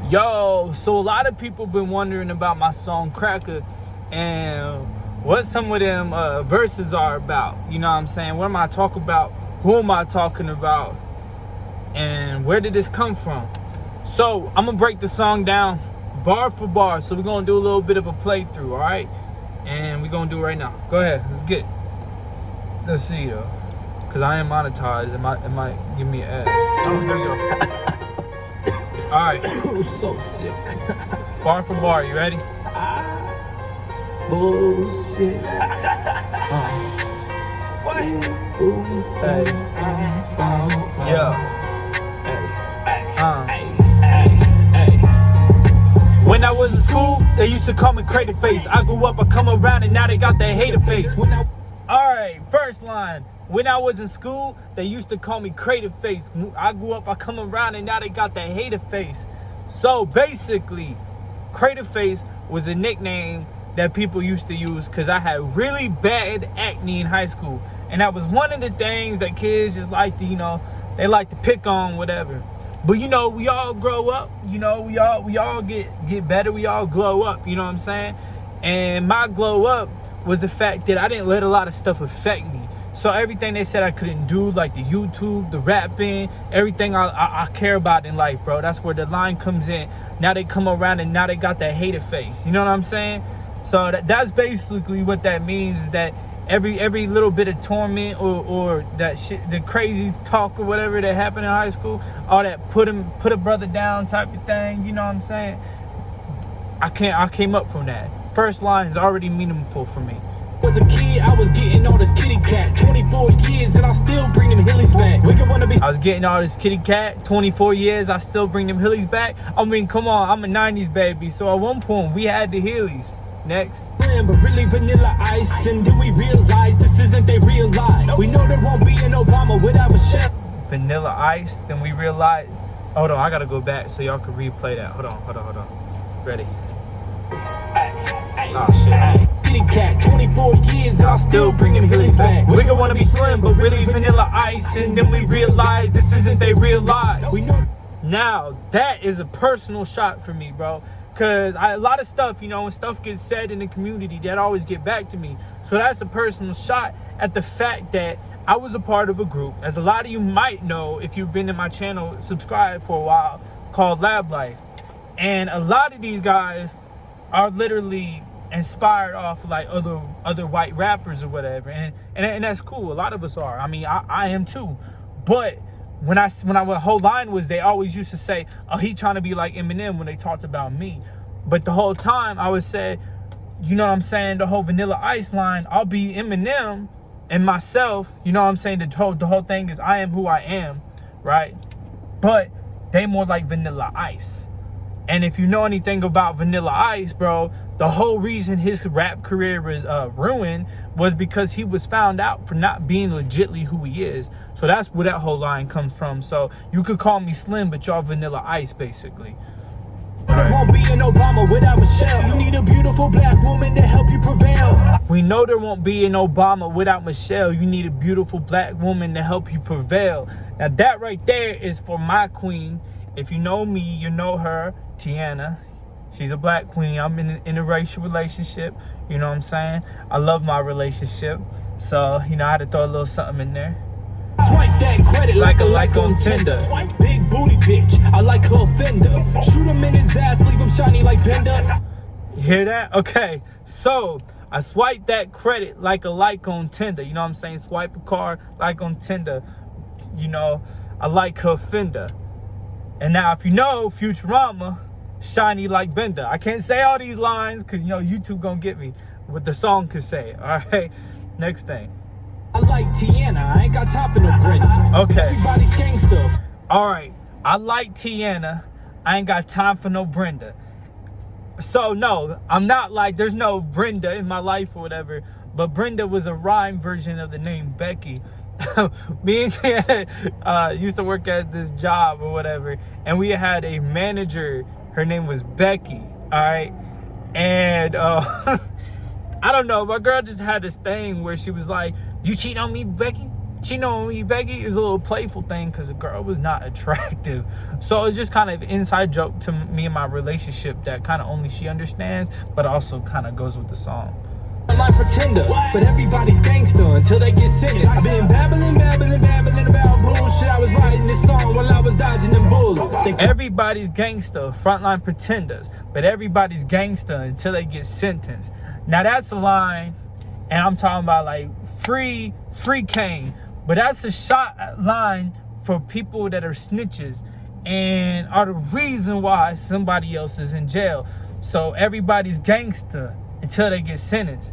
Yo, so a lot of people been wondering about my song Cracka and what some of them verses are about. You know what I'm saying? What am I talking about? Who am I talking about? And where did this come from? So I'm gonna break the song down bar for bar. So we're gonna do a little bit of a playthrough, all right? And we're gonna do it right now. Go ahead, let's get it. Let's see though, cause I am monetized. It might give me an ad. Oh, here we go. All right. So sick. Bar for bar, you ready? Bullshit. What? Hey. Yeah. When I was in school, they used to call me Crazy Face. I grew up, I come around, and now they got that hater face. Alright, first line. When I was in school, they used to call me Crazy Face. I grew up, I come around, and now they got that hater face. So basically, Crazy Face was a nickname that people used to use because I had really bad acne in high school. And that was one of the things that kids just like to, they like to pick on, whatever. But we all grow up, we all get better, we all glow up, you know what I'm saying? And my glow up was the fact that I didn't let a lot of stuff affect me. So everything they said I couldn't do, like the YouTube, the rapping, everything I care about in life, bro. That's where the line comes in. Now they come around and now they got that hater face. You know what I'm saying? So that's basically what that means, is that every little bit of torment or that shit, the crazy talk or whatever that happened in high school, all that put a brother down type of thing, you know what I'm saying? I came up from that. First line is already meaningful for me. Was a kid, I was getting all this kitty cat. 24 years and I still bring them hillies back. I was getting all this kitty cat. 24 years, I still bring them hillies back. I mean, come on, I'm a 90s baby. So at one point, we had the hillies. Next. But really vanilla ice, and then we realized this isn't their real life. We know there won't be an Obama without Michelle. Vanilla ice, then we realized. Hold on, I gotta go back so y'all can replay that. Hold on. Ready? Oh shit. Kitty cat, 24 years, and I'll still bring them hillies back. We wanna be slim, but really vanilla ice, and then we realize this isn't their real lives. We know. Now that is a personal shot for me, bro. Cause a lot of stuff, when stuff gets said in the community, that always get back to me. So that's a personal shot at the fact that I was a part of a group, as a lot of you might know if you've been in my channel, subscribed for a while, called Lab Life. And a lot of these guys are literally inspired off of like other white rappers or whatever, and that's cool. A lot of us are. I mean, I am too. But when the whole line was, they always used to say, "Oh, he trying to be like Eminem," when they talked about me. But the whole time I would say, you know what I'm saying, the whole Vanilla Ice line, I'll be Eminem and myself. You know what I'm saying? The whole thing is I am who I am, right? But they more like Vanilla Ice. And if you know anything about Vanilla Ice, bro, the whole reason his rap career was ruined was because he was found out for not being legitly who he is. So that's where that whole line comes from. So you could call me Slim, but y'all Vanilla Ice, basically. There won't be an Obama without Michelle. You need a beautiful black woman to help you prevail. We know there won't be an Obama without Michelle. You need a beautiful black woman to help you prevail. Now that right there is for my queen. If you know me, you know her, Tiana. She's a black queen. I'm in an interracial relationship. You know what I'm saying? I love my relationship. So, I had to throw a little something in there. Swipe that credit like a like on Tinder. Big booty bitch, I like her fender. Shoot him in his ass, leave him shiny like Bender. You hear that? Okay. So, I swipe that credit like a like on Tinder. You know what I'm saying? Swipe a card like on Tinder. I like her fender. And now if you know Futurama, shiny like Bender. I can't say all these lines because YouTube gonna get me. What the song could say. Alright. Next thing. I like Tiana. I ain't got time for no Brenda. Okay. Everybody's gangsta. Alright. I like Tiana. I ain't got time for no Brenda. So no, I'm not like, there's no Brenda in my life or whatever. But Brenda was a rhyme version of the name Becky. Me and Tiana used to work at this job or whatever, and we had a manager. Her name was Becky. All right, and I don't know, my girl just had this thing where she was like, "You cheat on me, Becky? cheating on me, Becky, is a little playful thing because the girl was not attractive. So it's just kind of an inside joke to me and my relationship that kind of only she understands, but also kind of goes with the song. Like pretenders, but everybody's gangster until they get sentenced. I've been babbling about bullshit. I was writing this song while I was dodging them bullets. Everybody's gangster, frontline pretenders, but everybody's gangster until they get sentenced. Now that's a line, and I'm talking about like free Kane, but that's a shot line for people that are snitches and are the reason why somebody else is in jail. So everybody's gangster until they get sentenced.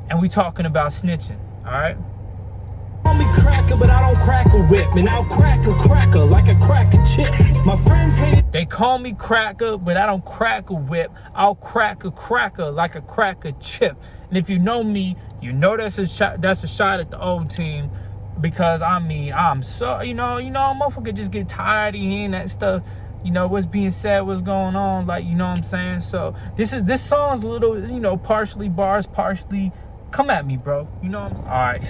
And we talking about snitching, all right? Call me Cracka, but I don't crack a whip, and I'll crack a cracker like a cracker chip. My friends hate it. They call me Cracka, but I don't crack a whip. I'll crack a cracker like a cracker chip. And if you know me, you know that's a shot at the old team, because I'm so, you know, motherfucker just get tired of hearing that stuff. You know, what's being said, what's going on, like, you know what I'm saying? So this song's a little, you know, partially bars, partially come at me, bro. You know what I'm saying? All right,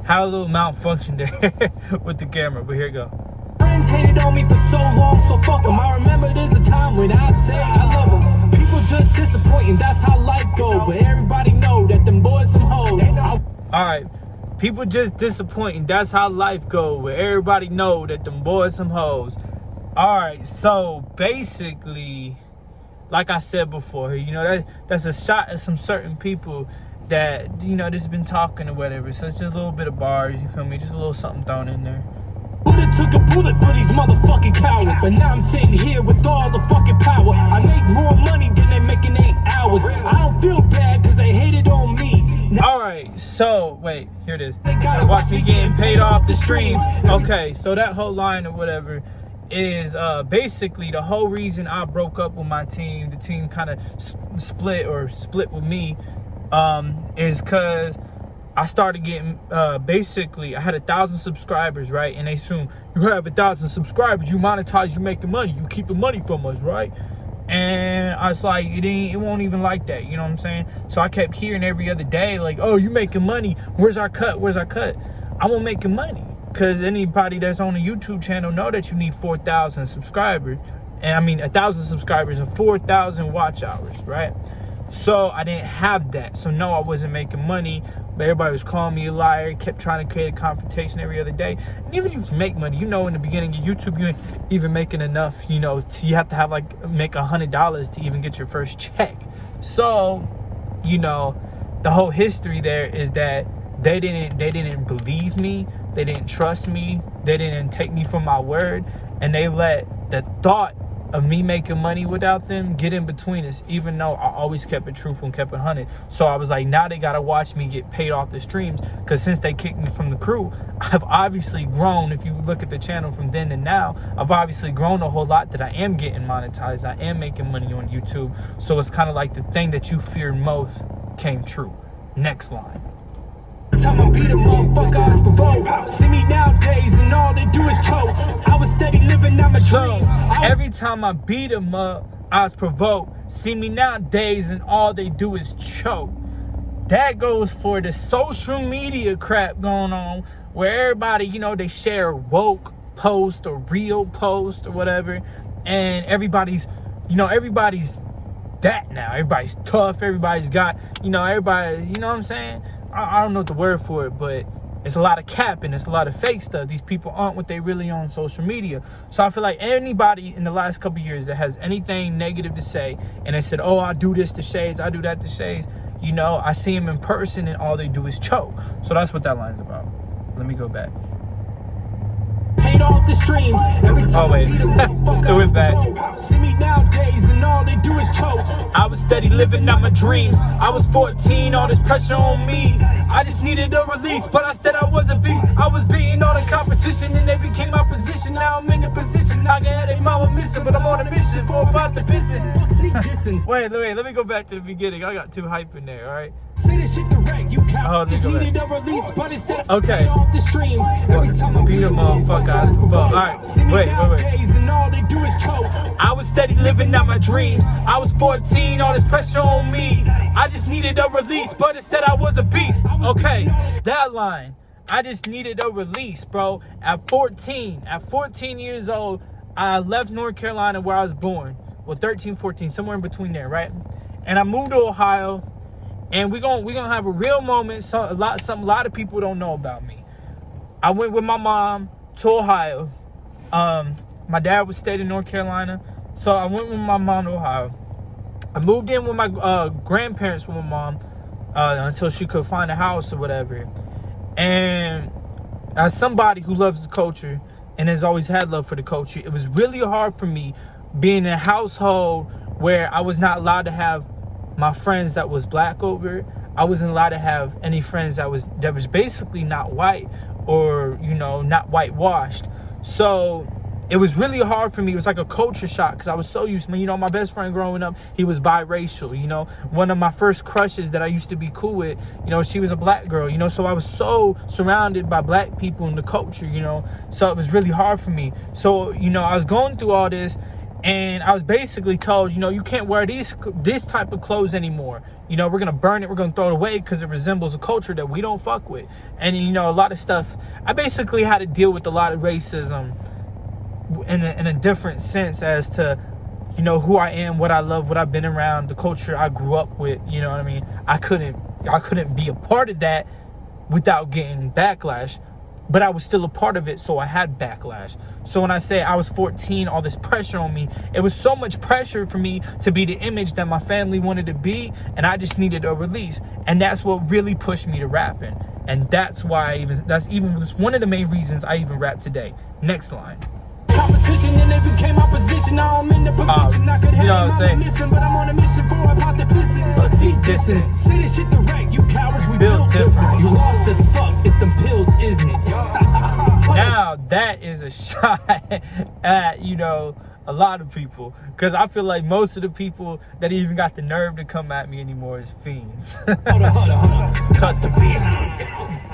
had a little malfunction there with the camera, but here you go. Friends hated on me for so long, so fuck them. I remember there's a time when I'd say I love them. People just disappointing, that's how life go. But everybody know that them boys some hoes. All right, people just disappointing, that's how life go. But everybody know that them boys some hoes. All right, so basically, like I said before, you know, that's a shot at some certain people that, you know, just been talking or whatever. So it's just a little bit of bars, you feel me? Just a little something thrown in there. Would've took a bullet for these motherfucking cowards, but now I'm sitting here with all the fucking power. I make more money than they make in 8 hours. I don't feel bad because they hated on me. All right, so wait, here it is. Watch me getting paid off the streams. Okay, so that whole line or whatever is basically the whole reason I broke up with my team. The team kind of split with me, is because I started getting basically I had 1,000 subscribers, right? And they assume you have 1,000 subscribers, you monetize, you making money, you keep the money from us, right? And I was like, it won't even like that, you know what I'm saying? So I kept hearing every other day, like, oh, you making money, where's our cut? I'm making money. Because anybody that's on a YouTube channel know that you need 4,000 subscribers. And I mean, 1,000 subscribers and 4,000 watch hours, right? So I didn't have that. So no, I wasn't making money. But everybody was calling me a liar, kept trying to create a confrontation every other day. And even if you make money, you know, in the beginning of YouTube, you ain't even making enough, you know, you have to have make $100 to even get your first check. So, you know, the whole history there is that they didn't believe me. They didn't trust me. They didn't take me for my word. And they let the thought of me making money without them get in between us, even though I always kept it truthful and kept it 100. So I was like, now they got to watch me get paid off the streams, because since they kicked me from the crew, I've obviously grown. If you look at the channel from then to now, I've obviously grown a whole lot, that I am getting monetized. I am making money on YouTube. So it's kind of like the thing that you feared most came true. Next line. Time I beat a motherfucker, I was provoked. See me nowadays and all they do is choke. I was steady living out my dreams. Every time I beat them up, I was provoked. See me nowadays and all they do is choke. That goes for the social media crap going on, where everybody, you know, they share woke post or real post or whatever, and everybody's that now. Everybody's tough. Everybody's got, you know, everybody, you know what I'm saying? I don't know the word for it, but it's a lot of capping. It's a lot of fake stuff. These people aren't what they really are on social media. So I feel like anybody in the last couple of years that has anything negative to say, and they said, oh, I do this to Shades, I do that to Shades, you know, I see them in person and all they do is choke. So that's what that line's about. Let me go back. Paid off the streams. Every time oh wait, it went back. See me nowadays and all they do is choke. I was steady living out my dreams. I was 14, all this pressure on me. I just needed a release, but I said I was a beast. I was beating all the competition and they became my position. Now I'm in the position. I can have a mama missing, but I'm on a mission for about the pissing. Wait, let me go back to the beginning. I got too hype in there, all right? Say this shit correct, you can't just needed a release, but instead of off the streams. Every time I beat a motherfucker, I was provoked. All right, wait. And all they do is choke. I was steady living out my dreams. I was 14, all this pressure on me. I just needed a release, but instead I was a beast. Okay, that line. I just needed a release, bro. At 14 years old, I left North Carolina where I was born. Well, 13, 14, somewhere in between there, right? And I moved to Ohio, and we're gonna have a real moment. So a lot of people don't know about me. I went with my mom to Ohio. My dad was stayed in North Carolina, so I went with my mom to Ohio. I moved in with my grandparents with my mom until she could find a house or whatever. And as somebody who loves the culture and has always had love for the culture, it was really hard for me being in a household where I was not allowed to have my friends that was black over. I wasn't allowed to have any friends that was basically not white or, you know, not whitewashed. So it was really hard for me. It was like a culture shock because I was so used to, you know, my best friend growing up, he was biracial, you know. One of my first crushes that I used to be cool with, you know, she was a black girl, you know. So I was so surrounded by black people in the culture, you know. So it was really hard for me. So, you know, I was going through all this and I was basically told, you know, you can't wear this type of clothes anymore. You know, we're going to burn it. We're going to throw it away because it resembles a culture that we don't fuck with. And, you know, a lot of stuff. I basically had to deal with a lot of racism in a different sense as to, you know, who I am, what I love, what I've been around, the culture I grew up with. You know what I mean? I couldn't be a part of that without getting backlash, but I was still a part of it, so I had backlash. So when I say I was 14, all this pressure on me, it was so much pressure for me to be the image that my family wanted to be, and I just needed a release. And that's what really pushed me to rapping. And that's why that's one of the main reasons I even rap today. Next line. Competition and they became opposition. Now I'm in the position. I could have you know what I'm saying? Missing, but I'm on a mission for a pot to pissing. Let's keep dissing. Say this shit direct, you cowards, we Built built different. different. You lost as fuck, it's them pills, isn't it? Now that is a shot at, you know, a lot of people, because I feel like most of the people that even got the nerve to come at me anymore is fiends. Hold on. Cut the beat.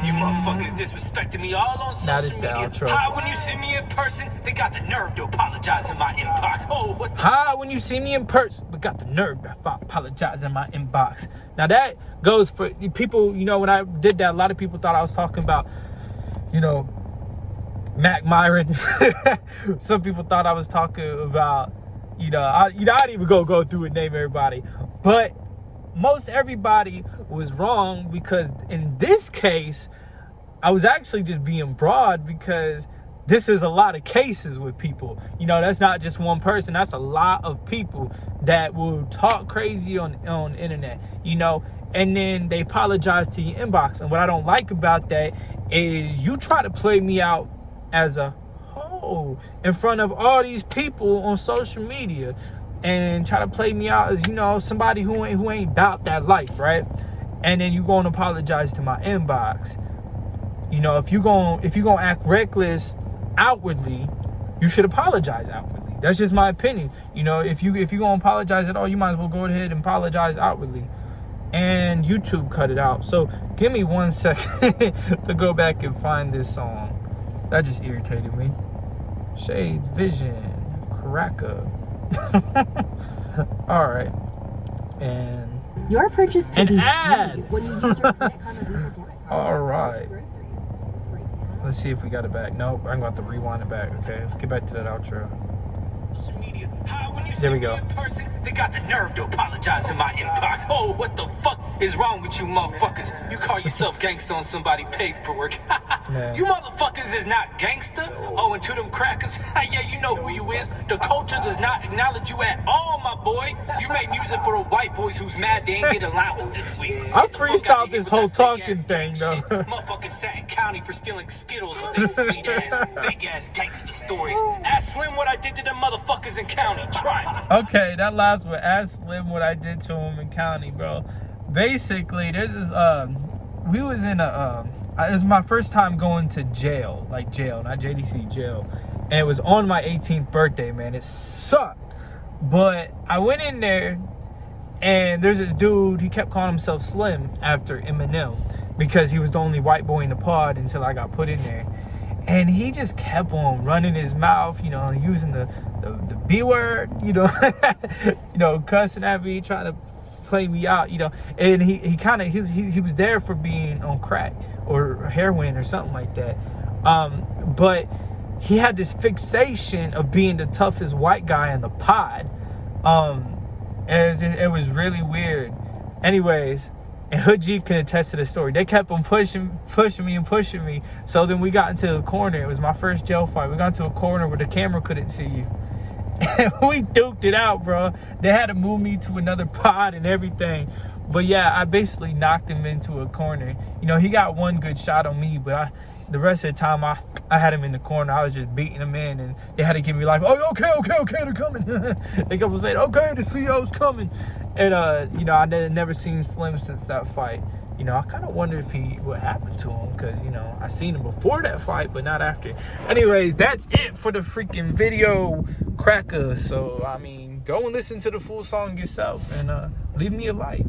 You motherfuckers disrespecting me all on social Now this the media. outro. Hi, when you see me in person, they got the nerve to apologize in my inbox. Oh, what the? Hi, when you see me in person, but got the nerve to apologize in my inbox. Now that goes for people, you know, when I did that, a lot of people thought I was talking about, you know, Mac Myron. Some people thought I was talking about, you know, I didn't even go through and name everybody, but most everybody was wrong, because in this case, I was actually just being broad, because this is a lot of cases with people. You know, that's not just one person. That's a lot of people that will talk crazy on the internet, you know, and then they apologize to your inbox. And what I don't like about that is you try to play me out as a hoe in front of all these people on social media, and try to play me out as, you know, somebody who ain't about that life, right? And then you gonna apologize to my inbox. You know, if you gonna act reckless outwardly, you should apologize outwardly. That's just my opinion. You know, if you gonna apologize at all, you might as well go ahead and apologize outwardly. And YouTube cut it out. So give me 1 second to go back and find this song. That just irritated me. ShadesVision, Cracka. All right, and your purchase can be ad. free when you use your credit card or Visa debit card. All right, Groceries. let's see if we got it back. Nope, I'm going to have to rewind it back. Okay, let's get back to that outro. There we go. They got the nerve to apologize in my inbox. Oh, what the fuck is wrong with you motherfuckers? You call yourself gangster on somebody's paperwork. You motherfuckers is not gangster. Oh, and to them crackers, yeah, you know who you is. The culture does not acknowledge you at all, my boy. You make music for the white boys who's mad they ain't get allowance this week. I freestyled this whole talking thing, though. Motherfuckers sat in county for stealing Skittles with their sweet ass, big ass gangster stories. Ask Slim what I did to them motherfuckers in county. Try it. Okay, that last one. Ask Slim what I did to him in county, bro. Basically, this is we was in a it was my first time going to jail, like jail, not JDC, jail, and it was on my 18th birthday, man. It sucked, but I went in there, and there's this dude. He kept calling himself Slim after Eminem, because he was the only white boy in the pod until I got put in there. And he just kept on running his mouth, you know, using the B word, you know, you know, cussing at me, trying to play me out, you know. And he kind of he was there for being on crack or heroin or something like that. But he had this fixation of being the toughest white guy in the pod. It was really weird. Anyways, and Hood Jeep can attest to the story. They kept on pushing me. So then we got into a corner. It was my first jail fight. We got into a corner where the camera couldn't see you. And we duked it out, bro. They had to move me to another pod and everything. But yeah, I basically knocked him into a corner. You know, he got one good shot on me, but the rest of the time I had him in the corner. I was just beating him in, and they had to give me like, oh, okay, they're coming. They kept on saying, okay, the CEO's coming. And you know, I never seen Slim since that fight. You know, I kind of wonder what happened to him, because, you know, I seen him before that fight, but not after. Anyways, that's it for the freaking video, Cracka. So, I mean, go and listen to the full song yourself, and leave me a like.